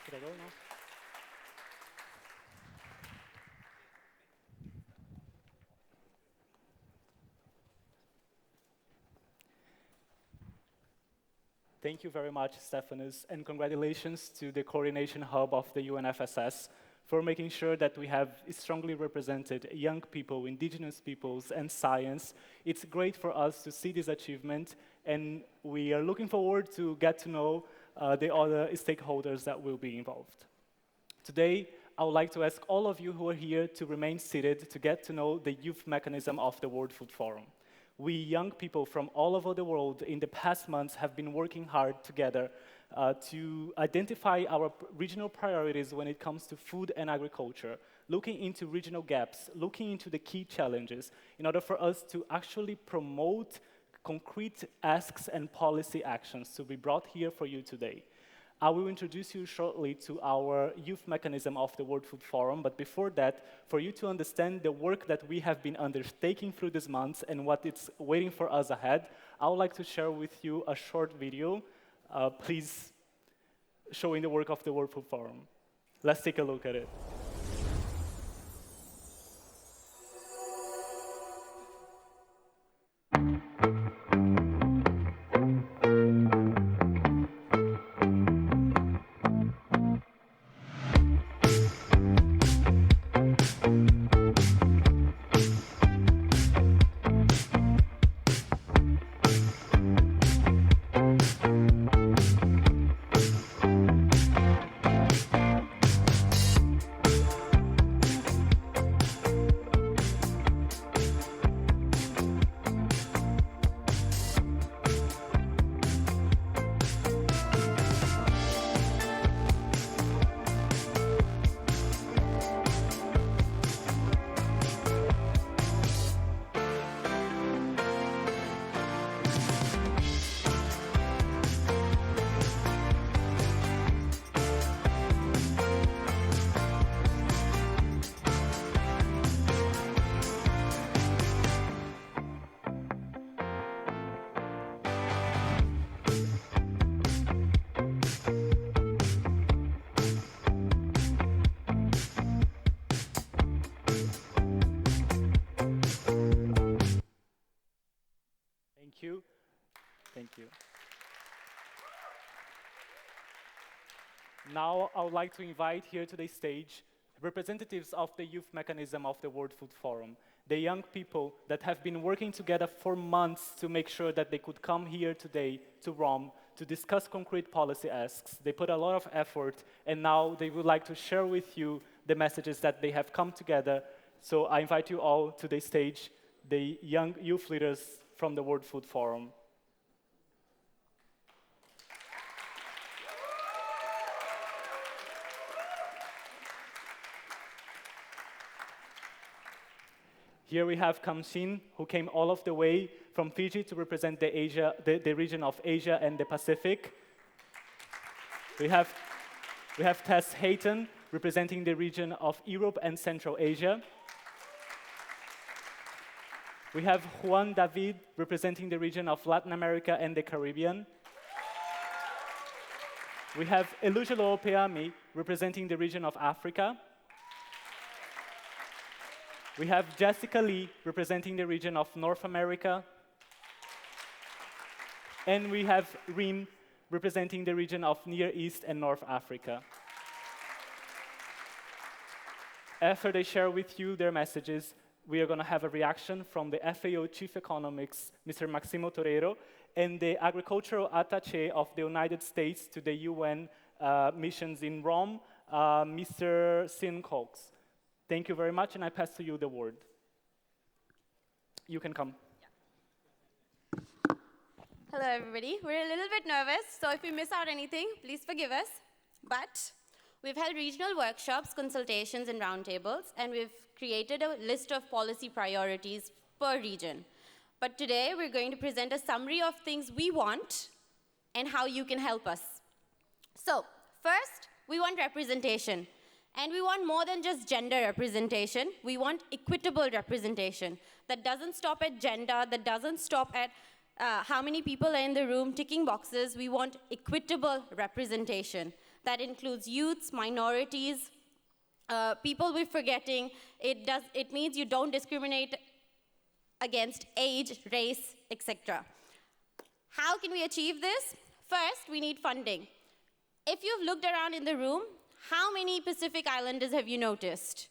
Should I go now? Thank you very much, Stephanus, and congratulations to the Coordination Hub of the UNFSS for making sure that we have strongly represented young people, indigenous peoples, and science. It's great for us to see this achievement, and we are looking forward to get to know the other stakeholders that will be involved. Today, I would like to ask all of you who are here to remain seated to get to know the youth mechanism of the World Food Forum. We young people from all over the world in the past months have been working hard together to identify our regional priorities when it comes to food and agriculture, looking into regional gaps, looking into the key challenges in order for us to actually promote concrete asks and policy actions to be brought here for you today. I will introduce you shortly to our youth mechanism of the World Food Forum, but before that, for you to understand the work that we have been undertaking through these months and what it's waiting for us ahead, I would like to share with you a short video, please, showing the work of the World Food Forum. Let's take a look at it. Thank you. Thank you. Now, I would like to invite here to the stage representatives of the youth mechanism of the World Food Forum, the young people that have been working together for months to make sure that they could come here today to Rome to discuss concrete policy asks. They put a lot of effort, and now they would like to share with you the messages that they have come together. So I invite you all to the stage, the young youth leaders from the World Food Forum. Here we have Kamshin, who came all of the way from Fiji to represent the region of Asia and the Pacific. We have Tess Hayton, representing the region of Europe and Central Asia. We have Juan David, representing the region of Latin America and the Caribbean. We have Elujalo Opeami, representing the region of Africa. We have Jessica Lee, representing the region of North America. And we have Rim, representing the region of Near East and North Africa. After they share with you their messages, we are going to have a reaction from the FAO Chief Economics, Mr. Maximo Torero, and the Agricultural Attaché of the United States to the UN missions in Rome, Mr. Sin Cox. Thank you very much, and I pass to you the word. You can come. Yeah. Hello, everybody. We're a little bit nervous, so if we miss out anything, please forgive us. But we've held regional workshops, consultations, and roundtables, and we've created a list of policy priorities per region. But today, we're going to present a summary of things we want and how you can help us. So, first, we want representation. And we want more than just gender representation. We want equitable representation that doesn't stop at gender, that doesn't stop at how many people are in the room ticking boxes. We want equitable representation. That includes youths, minorities, people we're forgetting. It means you don't discriminate against age, race, etc. How can we achieve this? First, we need funding. If you've looked around in the room, how many Pacific Islanders have you noticed?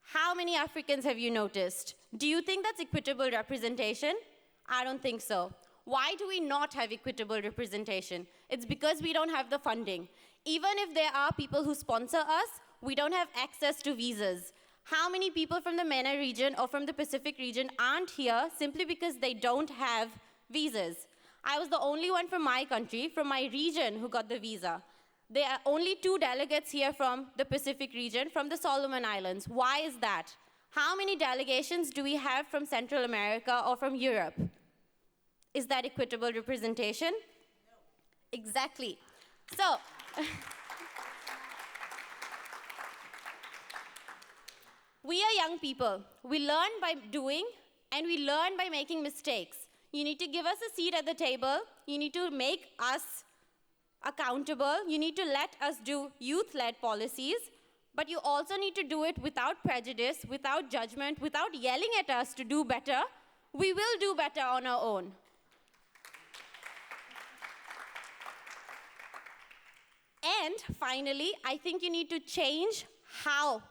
How many Africans have you noticed? Do you think that's equitable representation? I don't think so. Why do we not have equitable representation? It's because we don't have the funding. Even if there are people who sponsor us, we don't have access to visas. How many people from the MENA region or from the Pacific region aren't here simply because they don't have visas? I was the only one from my country, from my region, who got the visa. There are only 2 delegates here from the Pacific region, from the Solomon Islands. Why is that? How many delegations do we have from Central America or from Europe? Is that equitable representation? No. Exactly. So, we are young people. We learn by doing, and we learn by making mistakes. You need to give us a seat at the table. You need to make us accountable. You need to let us do youth-led policies, but you also need to do it without prejudice, without judgment, without yelling at us to do better. We will do better on our own. And finally, I think you need to change how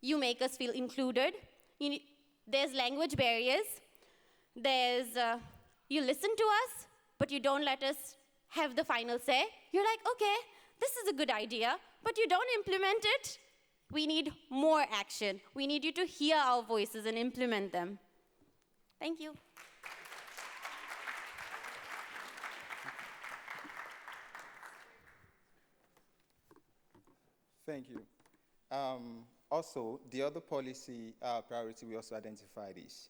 you make us feel included. There's language barriers. You listen to us, but you don't let us have the final say. You're like, okay, this is a good idea, but you don't implement it. We need more action. We need you to hear our voices and implement them. Thank you. Thank you. Also, the other policy priority we also identified is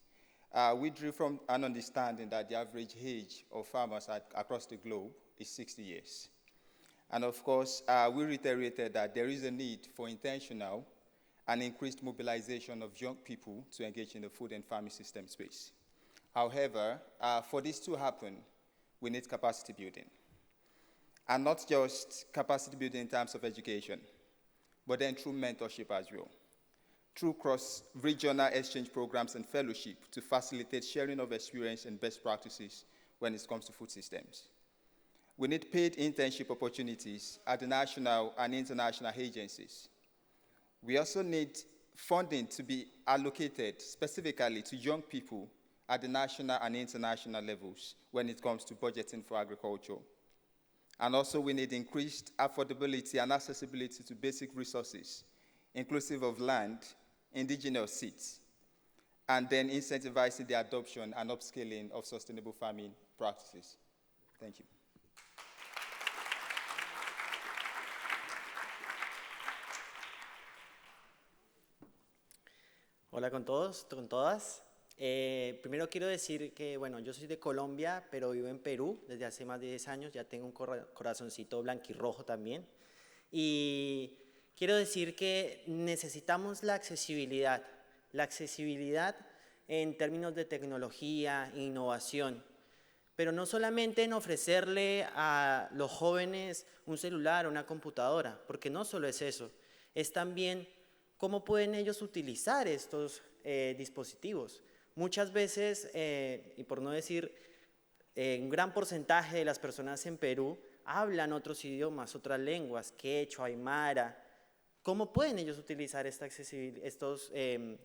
we drew from an understanding that the average age of farmers across the globe is 60 years. And of course, we reiterated that there is a need for intentional and increased mobilization of young people to engage in the food and farming system space. However, for this to happen, we need capacity building. And not just capacity building in terms of education, but then through mentorship as well, through cross-regional exchange programs and fellowship to facilitate sharing of experience and best practices when it comes to food systems. We need paid internship opportunities at the national and international agencies. We also need funding to be allocated specifically to young people at the national and international levels when it comes to budgeting for agriculture. And also we need increased affordability and accessibility to basic resources, inclusive of land, indigenous seeds, and then incentivizing the adoption and upscaling of sustainable farming practices. Thank you. Hola con todos, con todas. Primero quiero decir que, bueno, yo soy de Colombia, pero vivo en Perú desde hace más de 10 años. Ya tengo un corazoncito blanquirrojo también. Y quiero decir que necesitamos la accesibilidad en términos de tecnología, innovación, pero no solamente en ofrecerle a los jóvenes un celular o una computadora, porque no solo es eso, es también cómo pueden ellos utilizar estos dispositivos. Muchas veces, y por no decir un gran porcentaje de las personas en Perú hablan otros idiomas, otras lenguas, quechua, aymara. ¿Cómo pueden ellos utilizar estos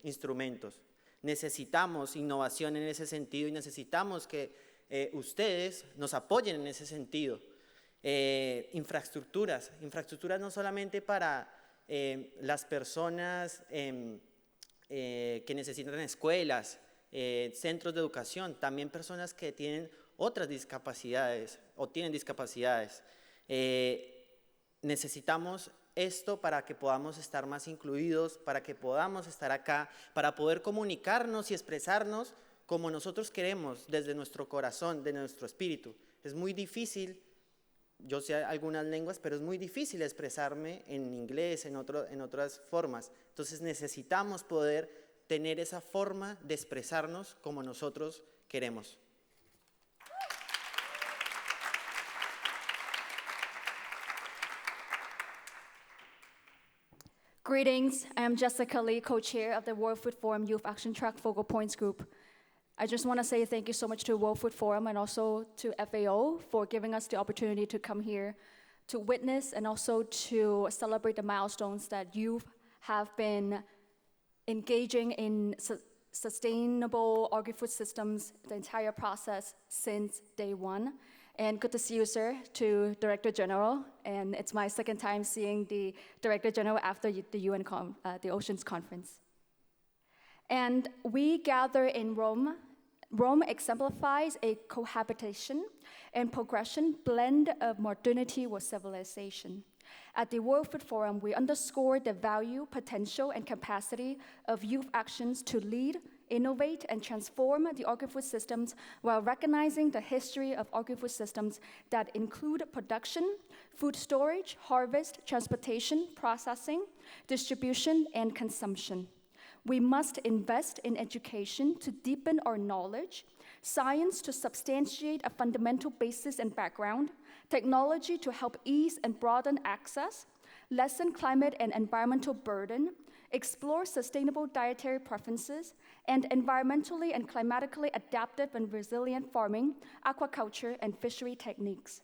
instrumentos? Necesitamos innovación en ese sentido y necesitamos que ustedes nos apoyen en ese sentido. Infraestructuras no solamente para las personas que necesitan escuelas, centros de educación, también personas que tienen otras discapacidades o tienen discapacidades. Necesitamos esto para que podamos estar más incluidos, para que podamos estar acá, para poder comunicarnos y expresarnos como nosotros queremos, desde nuestro corazón, de nuestro espíritu. Es muy difícil, yo sé algunas lenguas, pero es muy difícil expresarme en inglés, en otras formas. Entonces necesitamos poder tener esa forma de expresarnos como nosotros queremos. Greetings, I am Jessica Lee, co-chair of the World Food Forum Youth Action Track Focal Points Group. I just want to say thank you so much to World Food Forum and also to FAO for giving us the opportunity to come here to witness and also to celebrate the milestones that youth have been engaging in sustainable agri-food systems, the entire process since day one. And good to see you, sir, to Director General. And it's my second time seeing the Director General after the the Oceans Conference. And we gather in Rome. Rome exemplifies a cohabitation and progression blend of modernity with civilization. At the World Food Forum, we underscore the value, potential, and capacity of youth actions to lead, innovate, and transform the agri-food systems while recognizing the history of agri-food systems that include production, food storage, harvest, transportation, processing, distribution, and consumption. We must invest in education to deepen our knowledge, science to substantiate a fundamental basis and background, technology to help ease and broaden access, lessen climate and environmental burden, explore sustainable dietary preferences, and environmentally and climatically adaptive and resilient farming, aquaculture, and fishery techniques.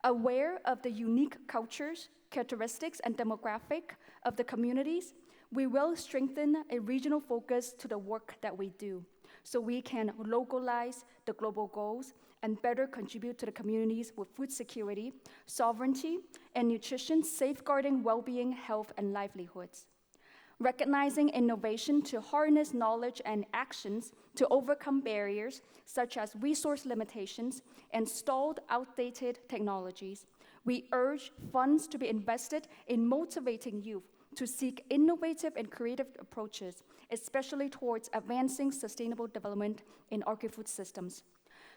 Aware of the unique cultures, characteristics, and demographic of the communities, we will strengthen a regional focus to the work that we do, so we can localize the global goals and better contribute to the communities with food security, sovereignty, and nutrition, safeguarding well-being, health, and livelihoods. Recognizing innovation to harness knowledge and actions to overcome barriers such as resource limitations and stalled, outdated technologies, we urge funds to be invested in motivating youth to seek innovative and creative approaches, especially towards advancing sustainable development in agri-food systems.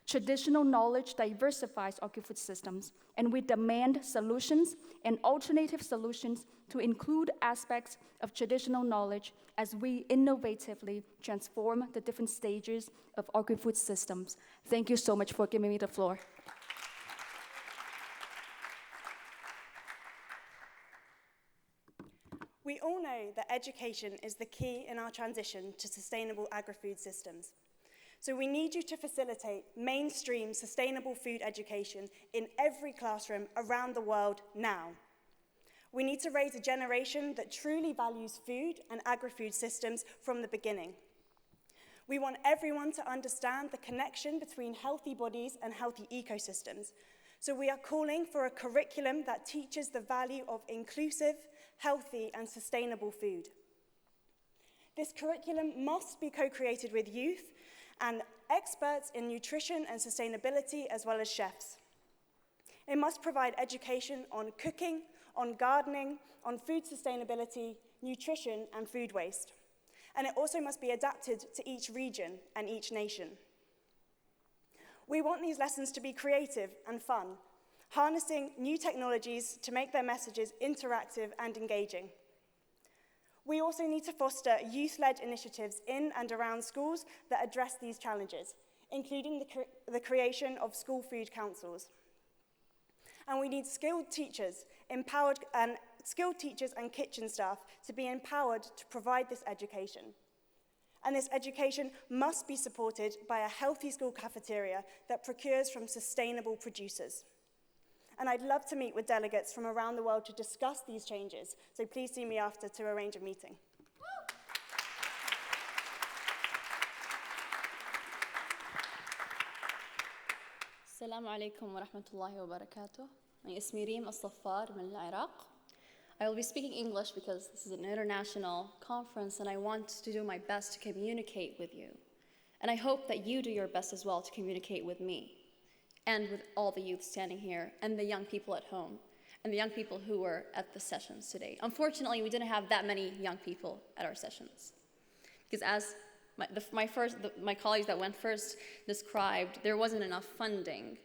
Traditional knowledge diversifies agri-food systems, and we demand solutions and alternative solutions to include aspects of traditional knowledge as we innovatively transform the different stages of agri-food systems. Thank you so much for giving me the floor. We all know that education is the key in our transition to sustainable agri-food systems. So we need you to facilitate mainstream sustainable food education in every classroom around the world now. We need to raise a generation that truly values food and agri-food systems from the beginning. We want everyone to understand the connection between healthy bodies and healthy ecosystems. So we are calling for a curriculum that teaches the value of inclusive, healthy, and sustainable food. This curriculum must be co-created with youth and experts in nutrition and sustainability, as well as chefs. It must provide education on cooking, on gardening, on food sustainability, nutrition, and food waste. And it also must be adapted to each region and each nation. We want these lessons to be creative and fun, harnessing new technologies to make their messages interactive and engaging. We also need to foster youth-led initiatives in and around schools that address these challenges, including the creation of school food councils. And we need skilled teachers and kitchen staff to be empowered to provide this education. And this education must be supported by a healthy school cafeteria that procures from sustainable producers. And I'd love to meet with delegates from around the world to discuss these changes, so please see me after to arrange a meeting. السلام عليكم ورحمة الله وبركاته. اسمي ريم الصفار من العراق. I will be speaking English because this is an international conference and I want to do my best to communicate with you. And I hope that you do your best as well to communicate with me and with all the youth standing here and the young people at home and the young people who were at the sessions today. Unfortunately, we didn't have that many young people at our sessions because as my colleagues that went first described, there wasn't enough funding.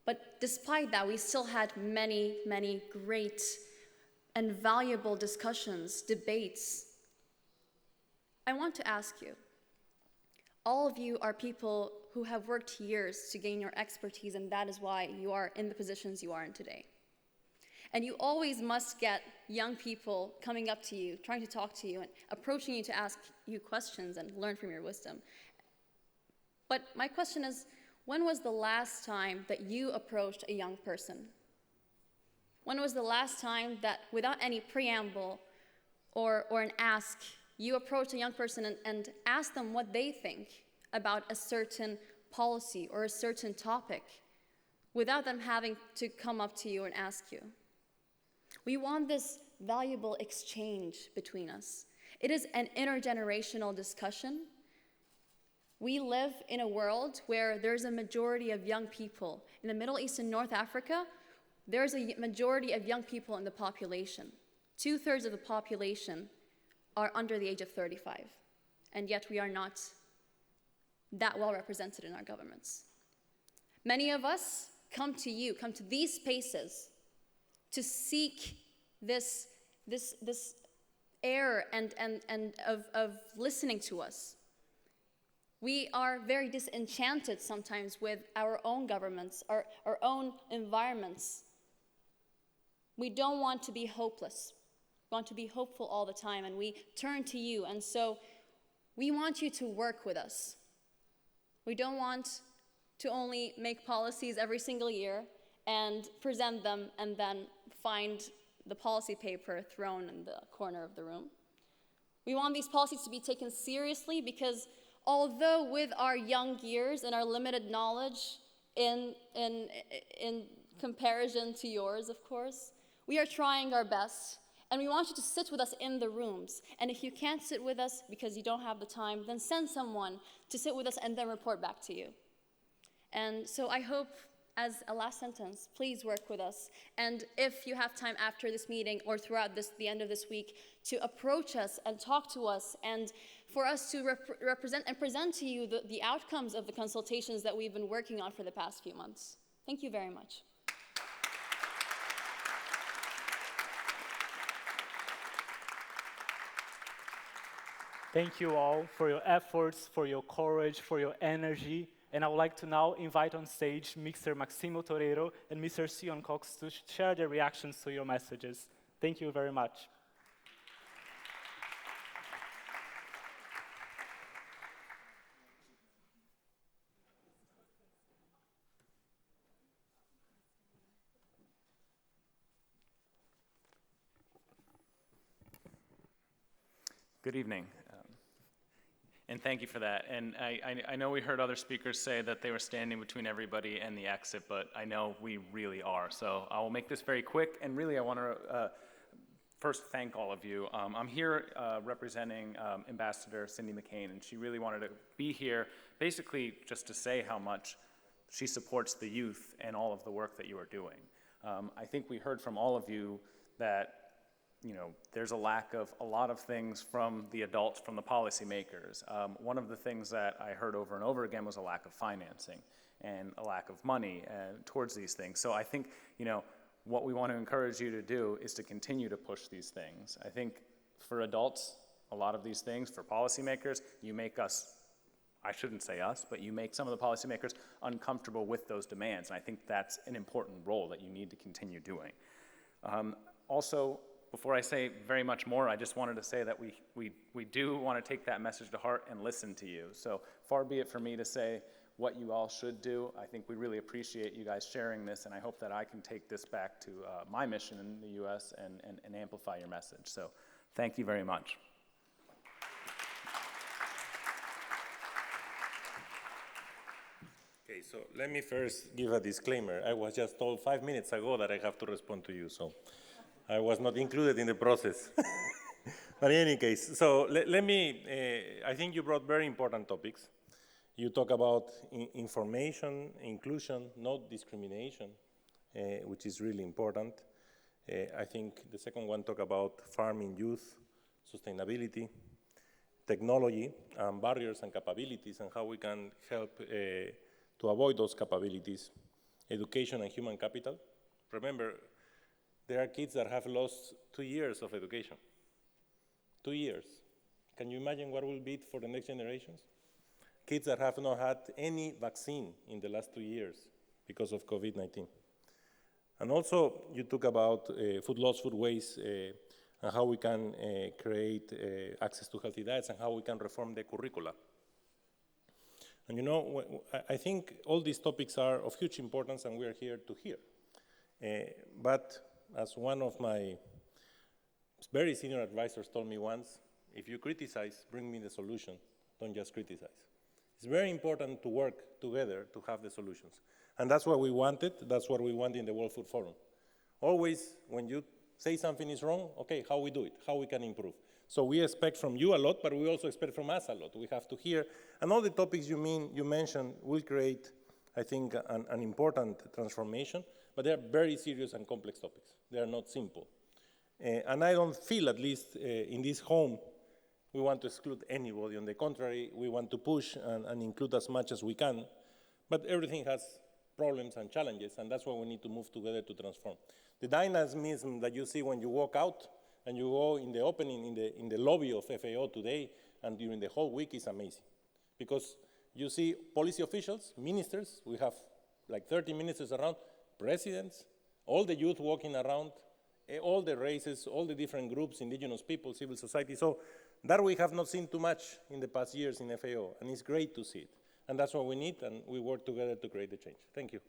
But despite that, we still had many, many great and valuable discussions, debates. I want to ask you, all of you are people who have worked years to gain your expertise, and that is why you are in the positions you are in today. And you always must get young people coming up to you, trying to talk to you, and approaching you to ask you questions and learn from your wisdom. But my question is, when was the last time that you approached a young person? When was the last time that, without any preamble or an ask, you approached a young person and asked them what they think about a certain policy or a certain topic, without them having to come up to you and ask you? We want this valuable exchange between us. It is an intergenerational discussion. We live in a world where there's a majority of young people. In the Middle East and North Africa, there's a majority of young people in the population. 2/3 of the population are under the age of 35, and yet we are not that well represented in our governments. Many of us come to you, come to these spaces to seek this air and of listening to us. We are very disenchanted sometimes with our own governments, our own environments. We don't want to be hopeless. We want to be hopeful all the time, and we turn to you. And so we want you to work with us. We don't want to only make policies every single year and present them and then find the policy paper thrown in the corner of the room. We want these policies to be taken seriously because although with our young years and our limited knowledge in comparison to yours, of course, we are trying our best, and we want you to sit with us in the rooms. And if you can't sit with us because you don't have the time, then send someone to sit with us and then report back to you. And so I hope, as a last sentence, please work with us. And if you have time after this meeting or throughout the end of this week to approach us and talk to us and for us to represent and present to you the outcomes of the consultations that we've been working on for the past few months. Thank you very much. Thank you all for your efforts, for your courage, for your energy. And I would like to now invite on stage Mr. Maximo Torero and Mr. Sion Cox to share their reactions to your messages. Thank you very much. Good evening, and thank you for that. And I know we heard other speakers say that they were standing between everybody and the exit, but I know we really are. So I will make this very quick, and really I want to first thank all of you. I'm here representing Ambassador Cindy McCain, and she really wanted to be here basically just to say how much she supports the youth and all of the work that you are doing. I think we heard from all of you that there's a lack of a lot of things from the adults, from the policymakers. One of the things that I heard over and over again was a lack of financing and a lack of money towards these things. So I think, what we want to encourage you to do is to continue to push these things. I think for adults, a lot of these things, for policymakers, you make us, I shouldn't say us, but you make some of the policymakers uncomfortable with those demands. And I think that's an important role that you need to continue doing. Also, before I say very much more, I just wanted to say that we do want to take that message to heart and listen to you. So far be it for me to say what you all should do. I think we really appreciate you guys sharing this, and I hope that I can take this back to my mission in the U.S. and amplify your message. So thank you very much. Okay, so let me first give a disclaimer. I was just told 5 minutes ago that I have to respond to you, so I was not included in the process. But in any case, so let me, I think you brought very important topics. You talk about information, inclusion, not discrimination, which is really important. I think the second one talk about farming youth, sustainability, technology, barriers and capabilities, and how we can help to avoid those capabilities, education and human capital. Remember, there are kids that have lost 2 years of education. 2 years. Can you imagine what will be for the next generations? Kids that have not had any vaccine in the last 2 years because of COVID-19. And also, you talk about food loss, food waste, and how we can create access to healthy diets and how we can reform the curricula. And you know, I think all these topics are of huge importance and we are here to hear. But as one of my very senior advisors told me once, if you criticize, bring me the solution, don't just criticize. It's very important to work together to have the solutions. And that's what we wanted, that's what we want in the World Food Forum. Always, when you say something is wrong, okay, how we do it, how we can improve. So we expect from you a lot, but we also expect from us a lot. We have to hear, and all the topics you mentioned will create, I think, an important transformation, but they are very serious and complex topics. They are not simple. And I don't feel, at least in this home, we want to exclude anybody. On the contrary, we want to push and include as much as we can, but everything has problems and challenges, and that's why we need to move together to transform. The dynamism that you see when you walk out and you go in the opening, in the lobby of FAO today and during the whole week is amazing. Because you see policy officials, ministers, we have like 30 ministers around, presidents, all the youth walking around, all the races, all the different groups, indigenous people, civil society. So that we have not seen too much in the past years in FAO, and it's great to see it. And that's what we need, and we work together to create the change. Thank you.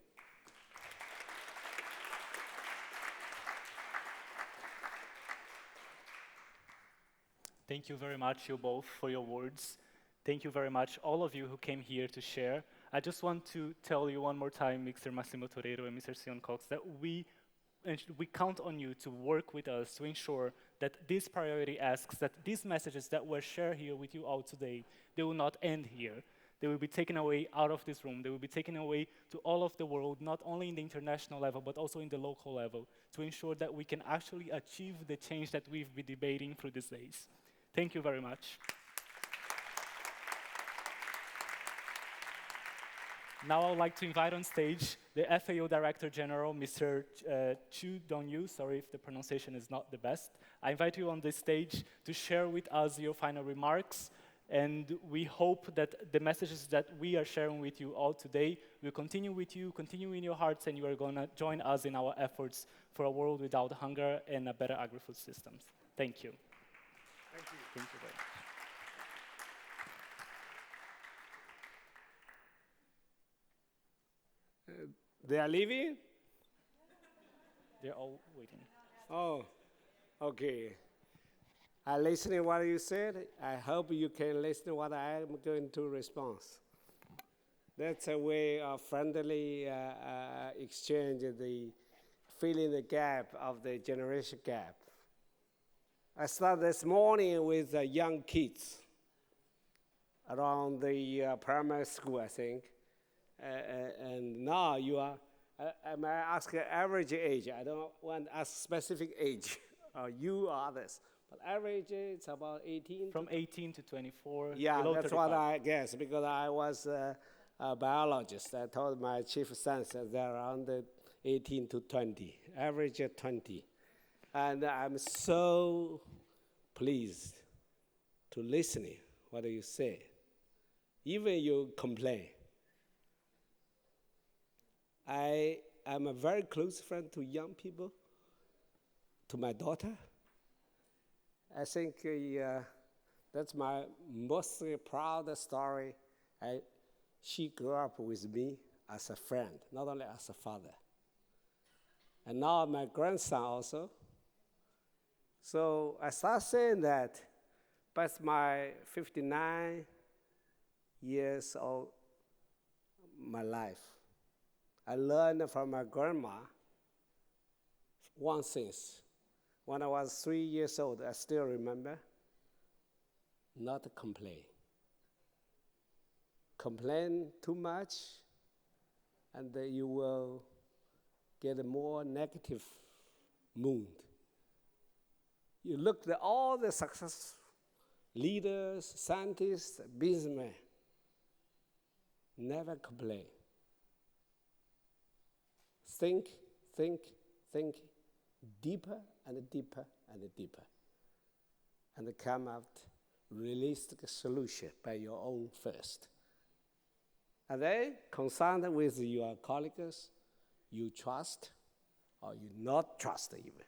Thank you very much, you both, for your words. Thank you very much, all of you who came here to share. I just want to tell you one more time, Mr. Massimo Torero and Mr. Sion Cox, that we count on you to work with us to ensure that this priority asks that these messages that were shared here with you all today, they will not end here. They will be taken away out of this room. They will be taken away to all of the world, not only in the international level, but also in the local level, to ensure that we can actually achieve the change that we've been debating through these days. Thank you very much. Now I would like to invite on stage the FAO Director General, Mr. Chu Dong-yu. Sorry if the pronunciation is not the best. I invite you on this stage to share with us your final remarks, and we hope that the messages that we are sharing with you all today will continue with you, continue in your hearts, and you are going to join us in our efforts for a world without hunger and a better agri-food systems. Thank you. Thank you. Thank you very much. They are leaving? They're all waiting. Oh, okay. I listening what you said. I hope you can listen what I am going to respond. That's a way of friendly exchange, the filling the gap of the generation gap. I started this morning with young kids around the primary school, I think. And now you are, I may ask average age. I don't want to ask specific age, you or others. But average, it's about 18. From 18 to 24. Yeah, below that's 35. what I guess, because I was a biologist. I told my chief science that they're around 18 to 20, average 20. And I'm so pleased to listening what you say. Even you complain. I am a very close friend to young people, to my daughter. I think that's my most proud story. She grew up with me as a friend, not only as a father. And now my grandson also. So I start saying that, but my 59 years old, my life. I learned from my grandma one thing. When I was 3 years old, I still remember, not to complain. Complain too much, and you will get a more negative mood. You look at all the success leaders, scientists, businessmen, never complain. Think, deeper and deeper and deeper, and come out realistic solution by your own first. And then concerned with your colleagues, you trust, or you not trust even.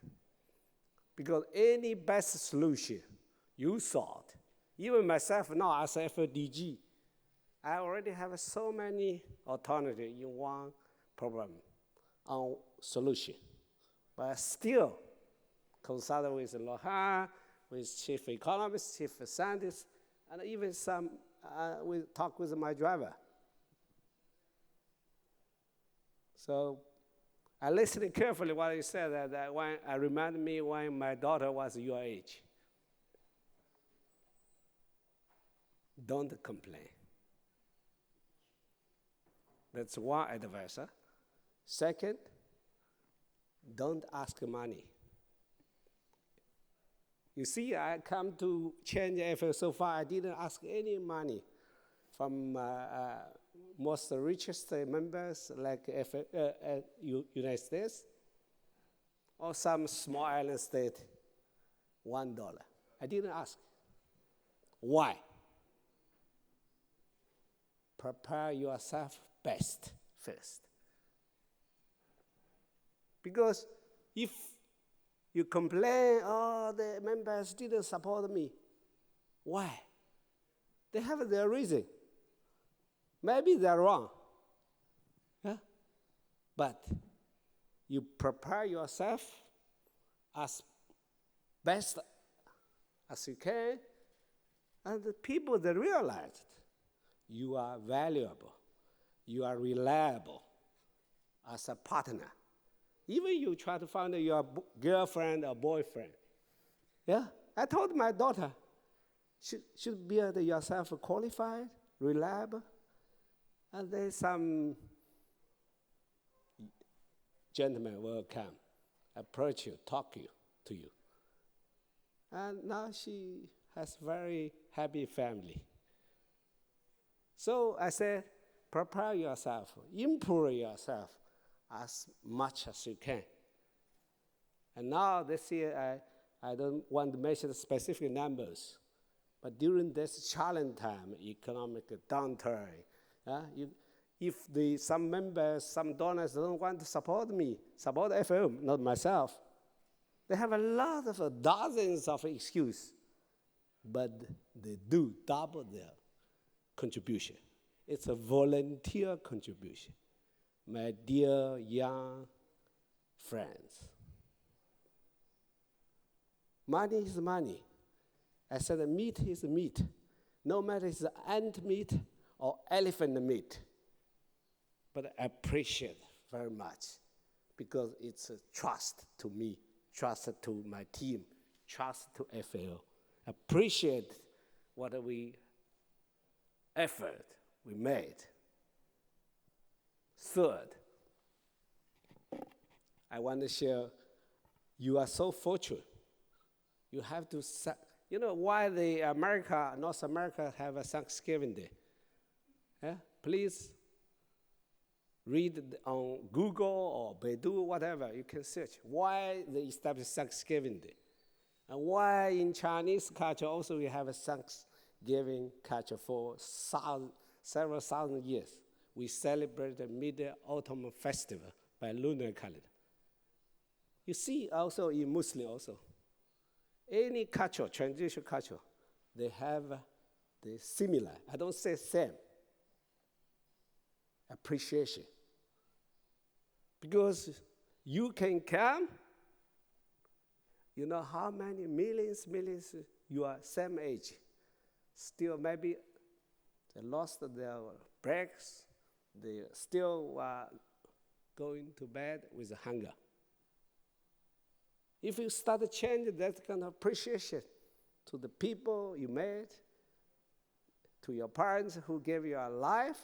Because any best solution you thought, even myself now as FDG, I already have so many alternatives in one problem on solution. But still, consult with Lohan, with chief economist, chief scientist, and even some, we talk with my driver. So I listened carefully what you said, that when I reminded me when my daughter was your age. Don't complain. That's one advice. Huh? Second, don't ask money. You see, I come to change FL so far, I didn't ask any money from most richest members like United States or some small island state, $1. I didn't ask. Why? Prepare yourself best first. Because if you complain, oh, the members didn't support me, why? They have their reason. Maybe they're wrong. Yeah? But you prepare yourself as best as you can, and the people that realize you are valuable, you are reliable as a partner. Even you try to find your girlfriend or boyfriend. Yeah, I told my daughter, should build yourself qualified, reliable, and then some gentleman will come, approach you, talk to you. And now she has very happy family. So I said, prepare yourself, improve yourself as much as you can. And now this year, I don't want to mention specific numbers, but during this challenge time, economic downturn, if some members, some donors don't want to support me, support FM, not myself, they have a lot of dozens of excuses, but they do double their contribution. It's a volunteer contribution. My dear young friends, money is money. I said meat is meat, no matter it's ant meat or elephant meat. But I appreciate very much because it's a trust to me, trust to my team, trust to FAO. Appreciate what effort we made. Third, I want to share, you are so fortunate. You have to, you know why North America have a Thanksgiving Day? Yeah? Please read on Google or Baidu, whatever, you can search why they established Thanksgiving Day. And why in Chinese culture also we have a Thanksgiving culture for several thousand years. We celebrate the Mid-Autumn Festival by lunar calendar. You see also in Muslim also, any culture, traditional culture, they have the similar, I don't say same, appreciation. Because you can come, you know how many millions, you are same age. Still maybe they lost their breaks, they still going to bed with hunger. If you start to change that kind of appreciation to the people you met, to your parents who gave you a life,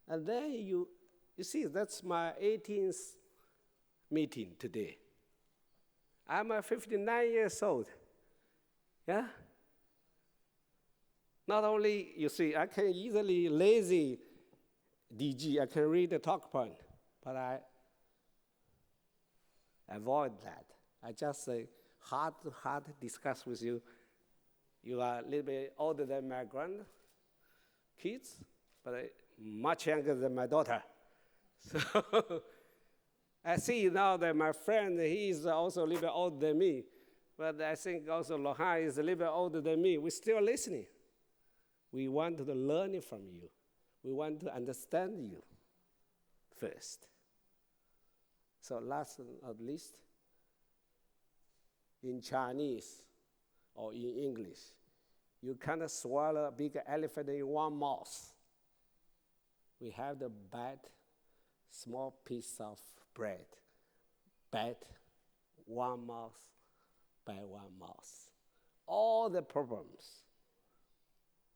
and then you see, that's my 18th meeting today. I'm 59 years old, yeah? Not only, you see, I can easily lazy DG, I can read the talk point, but I avoid that. I just say, hard to discuss with you. You are a little bit older than my grandkids, but much younger than my daughter. So I see now that my friend, he is also a little bit older than me. But I think also Lohan is a little bit older than me. We're still listening. We want to learn from you. We want to understand you first. So last but not least, in Chinese or in English, you cannot swallow a big elephant in one mouth. We have to bite small piece of bread, bite one mouth by one mouth. All the problems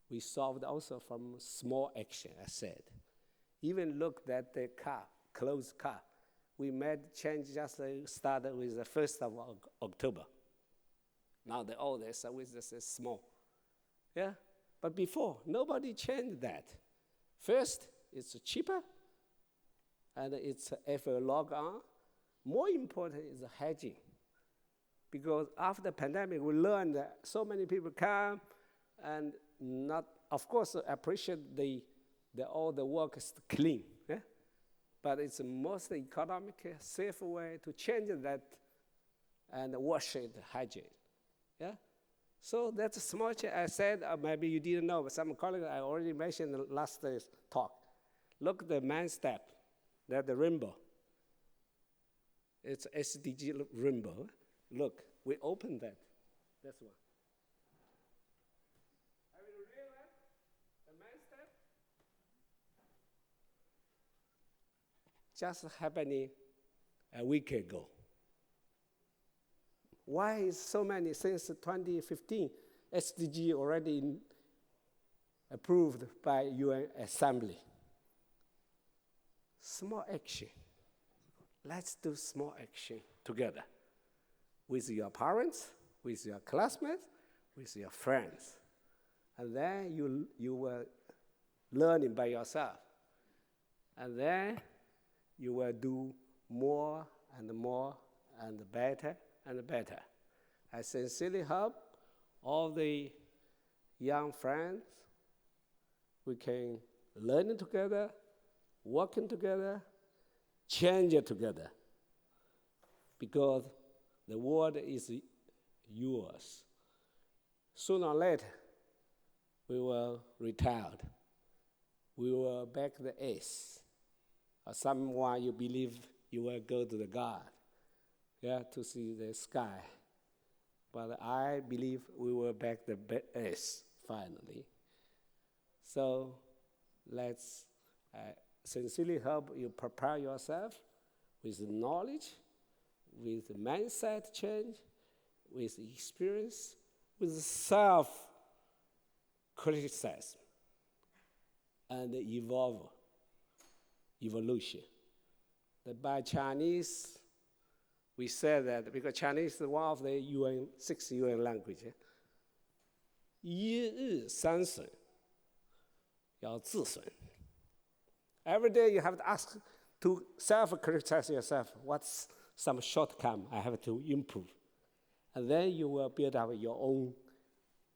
we solved also from small action, I said. Even looked at the car, closed car. We made change just started with the 1st of October. Now the oldest with this is small. Yeah? But before, nobody changed that. First, it's cheaper, and it's if you log on. More important is hygiene. Because after the pandemic, we learned that so many people come and not, of course, appreciate all the work is clean. Yeah? But it's the most economic, safe way to change that and wash it hygiene. Yeah? So that's a small change. I said, maybe you didn't know, but some colleagues, I already mentioned in the last day's talk. Look at the main step, that's the rainbow. It's SDG rainbow. Look, we opened that. That's one. Have you realized the main step? Just happening a week ago. Why is so many, since 2015, SDG already approved by UN Assembly? Small action. Let's do small action together with your parents, with your classmates, with your friends. And then you will learn it by yourself. And then you will do more and more and better and better. I sincerely hope all the young friends, we can learn together, working together, change it together. Because the world is yours. Sooner or later, we will retire. We will back the ace. Or someone you believe you will go to the God, yeah, to see the sky. But I believe we will back the ace finally. So let's sincerely hope you prepare yourself with knowledge, with mindset change, with experience, with self-criticism, and evolution. By Chinese, we said that because Chinese is one of the 6 UN languages. 一日三省要自省. Every day you have to ask to self-criticize yourself. What's some shortcoming I have to improve? And then you will build up your own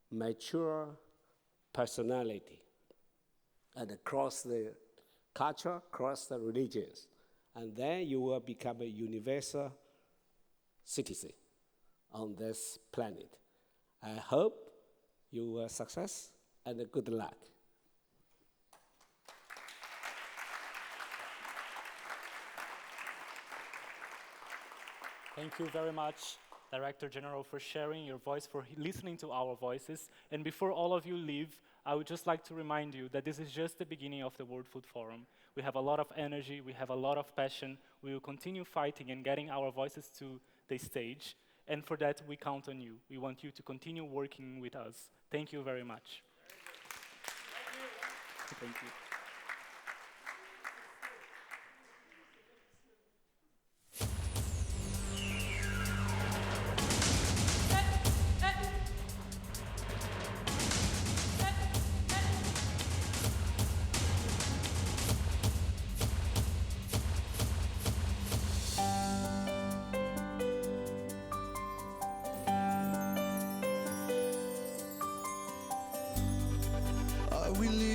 mature personality and cross the culture, cross the religions. And then you will become a universal citizen on this planet. I hope you will success and good luck. Thank you very much, Director General, for sharing your voice, for listening to our voices. And before all of you leave, I would just like to remind you that this is just the beginning of the World Food Forum. We have a lot of energy, we have a lot of passion. We will continue fighting and getting our voices to the stage. And for that, we count on you. We want you to continue working with us. Thank you very much. Thank you. We live